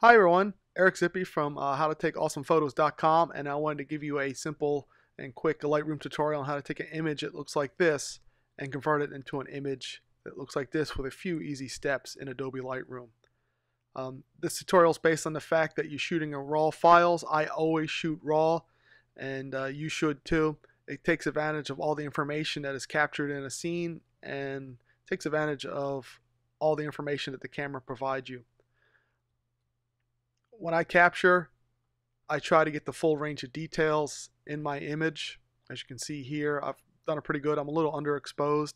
Hi everyone, Eric Zippy from howtotake.awesomephotos.com, and I wanted to give you a simple and quick Lightroom tutorial on how to take an image that looks like this and convert it into an image that looks like this with a few easy steps in Adobe Lightroom. This tutorial is based on the fact that you're shooting in RAW files. I always shoot RAW, and you should too. It takes advantage of all the information that is captured in a scene and takes advantage of all the information that the camera provides you. When I capture, I try to get the full range of details in my image. As you can see here, I've done it pretty good. I'm a little underexposed,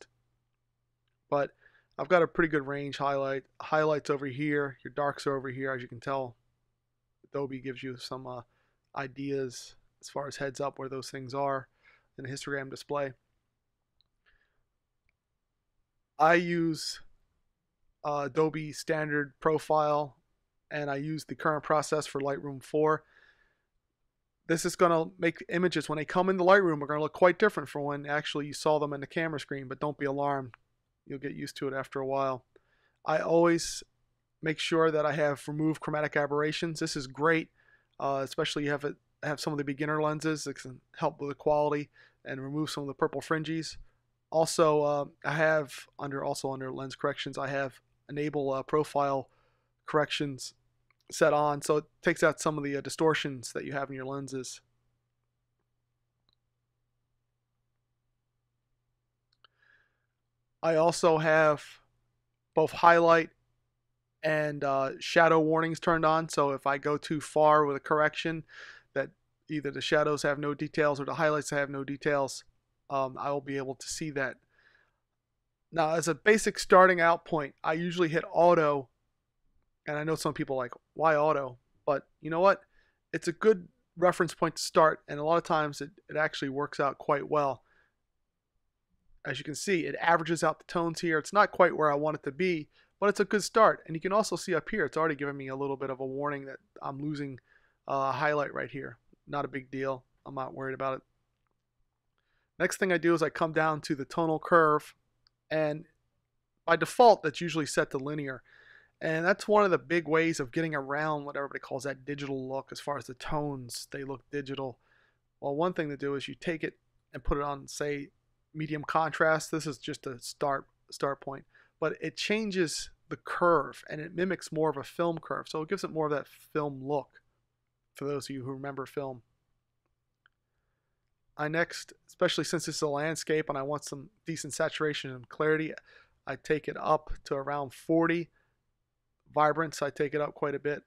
but I've got a pretty good range. Highlights over here, your darks are over here. As you can tell, Adobe gives you some ideas as far as heads up where those things are in a histogram display. I use Adobe standard profile, and I use the current process for Lightroom 4. This is going to make images when they come into Lightroom are going to look quite different from when actually you saw them in the camera screen, but don't be alarmed. You'll get used to it after a while. I always make sure that I have removed chromatic aberrations. This is great, especially you have some of the beginner lenses that can help with the quality and remove some of the purple fringes. Also, I have under lens corrections, I have enable profile corrections set on, so it takes out some of the distortions that you have in your lenses. I also have both highlight and shadow warnings turned on, so if I go too far with a correction that either the shadows have no details or the highlights have no details, I will be able to see that. Now, as a basic starting out point, I usually hit auto. And I know some people are like, why auto? But you know what? It's a good reference point to start, and a lot of times it actually works out quite well. As you can see, it averages out the tones here. It's not quite where I want it to be, but it's a good start. And you can also see up here, it's already giving me a little bit of a warning that I'm losing a highlight right here. Not a big deal. I'm not worried about it. Next thing I do is I come down to the tonal curve, and by default, that's usually set to linear. And that's one of the big ways of getting around what everybody calls that digital look. As far as the tones, they look digital. Well, one thing to do is you take it and put it on, say, medium contrast. This is just a start point, but it changes the curve and it mimics more of a film curve, so it gives it more of that film look for those of you who remember film. I next, especially since this is a landscape and I want some decent saturation and clarity, I take it up to around 40. Vibrance, I take it up quite a bit,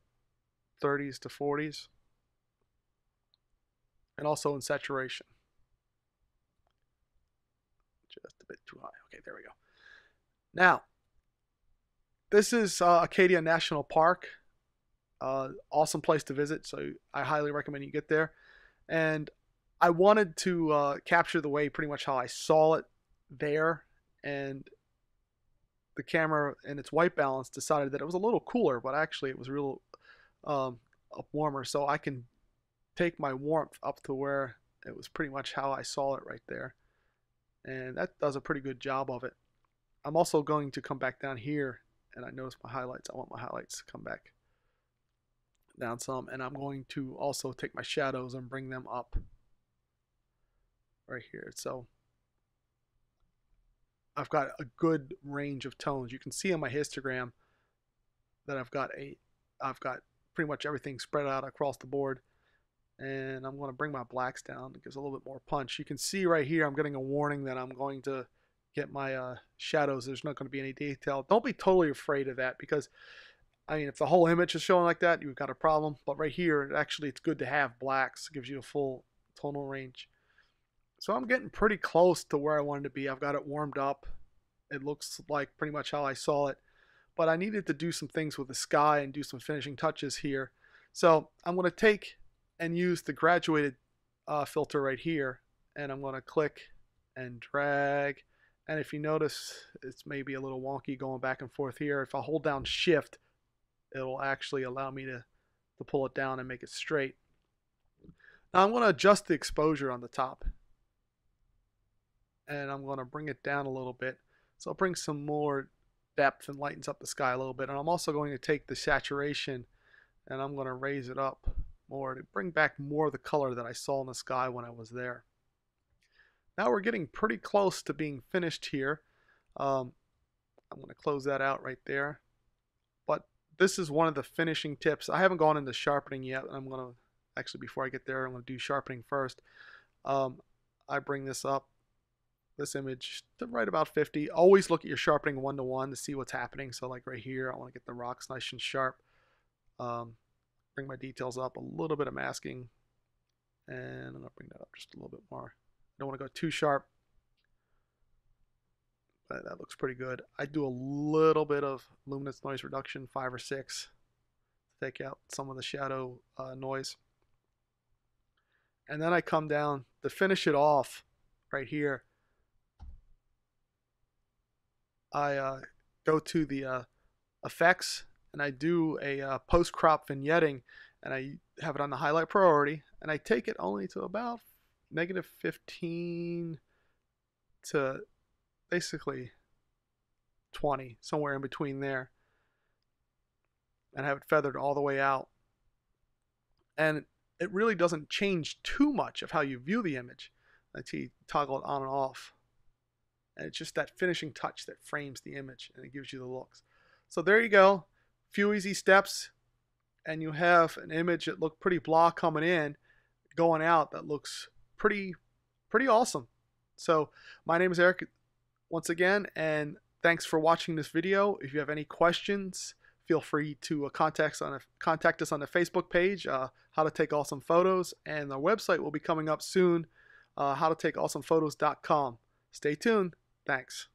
30s to 40s, and also in saturation. Just a bit too high. Okay, there we go. Now, this is Acadia National Park. Awesome place to visit, so I highly recommend you get there. And I wanted to capture the way pretty much how I saw it there, and the camera and its white balance decided that it was a little cooler, but actually it was real warmer, so I can take my warmth up to where it was pretty much how I saw it right there, and that does a pretty good job of it. I'm also going to come back down here, and I notice my highlights. I want my highlights to come back down some, and I'm going to also take my shadows and bring them up right here. So I've got a good range of tones. You can see on my histogram that I've got pretty much everything spread out across the board. And I'm going to bring my blacks down. It gives a little bit more punch. You can see right here I'm getting a warning that I'm going to get my shadows. There's not going to be any detail. Don't be totally afraid of that, because I mean, if the whole image is showing like that, you've got a problem. But right here, actually, it's good to have blacks. It gives you a full tonal range. So I'm getting pretty close to where I wanted to be. I've got it warmed up. It looks like pretty much how I saw it. But I needed to do some things with the sky and do some finishing touches here. So I'm going to take and use the graduated filter right here. And I'm going to click and drag. And if you notice, it's maybe a little wonky going back and forth here. If I hold down Shift, it'll actually allow me to pull it down and make it straight. Now I'm going to adjust the exposure on the top, and I'm going to bring it down a little bit, so I'll bring some more depth and lightens up the sky a little bit. And I'm also going to take the saturation and I'm going to raise it up more to bring back more of the color that I saw in the sky when I was there. Now we're getting pretty close to being finished here. I'm going to close that out right there. But this is one of the finishing tips. I haven't gone into sharpening yet. I'm going to, actually before I get there, I'm going to do sharpening first. I bring this up, this image, to right about 50. Always look at your sharpening 1:1 to see what's happening. So like right here, I want to get the rocks nice and sharp. Bring my details up, a little bit of masking, and I'm going to bring that up just a little bit more. I don't want to go too sharp, but that looks pretty good. I do a little bit of luminance noise reduction, 5 or 6, to take out some of the shadow noise. And then I come down to finish it off right here. I go to the effects, and I do a post-crop vignetting, and I have it on the highlight priority, and I take it only to about -15 to basically 20, somewhere in between there, and have it feathered all the way out. And it really doesn't change too much of how you view the image until you toggle it on and off. And it's just that finishing touch that frames the image and it gives you the looks. So there you go. Few easy steps, and you have an image that looked pretty blah coming in, going out that looks pretty awesome. So my name is Eric once again, and thanks for watching this video. If you have any questions, feel free to contact us on the Facebook page, How to Take Awesome Photos, and the website will be coming up soon, howtotakeawesomephotos.com. Stay tuned. Thanks.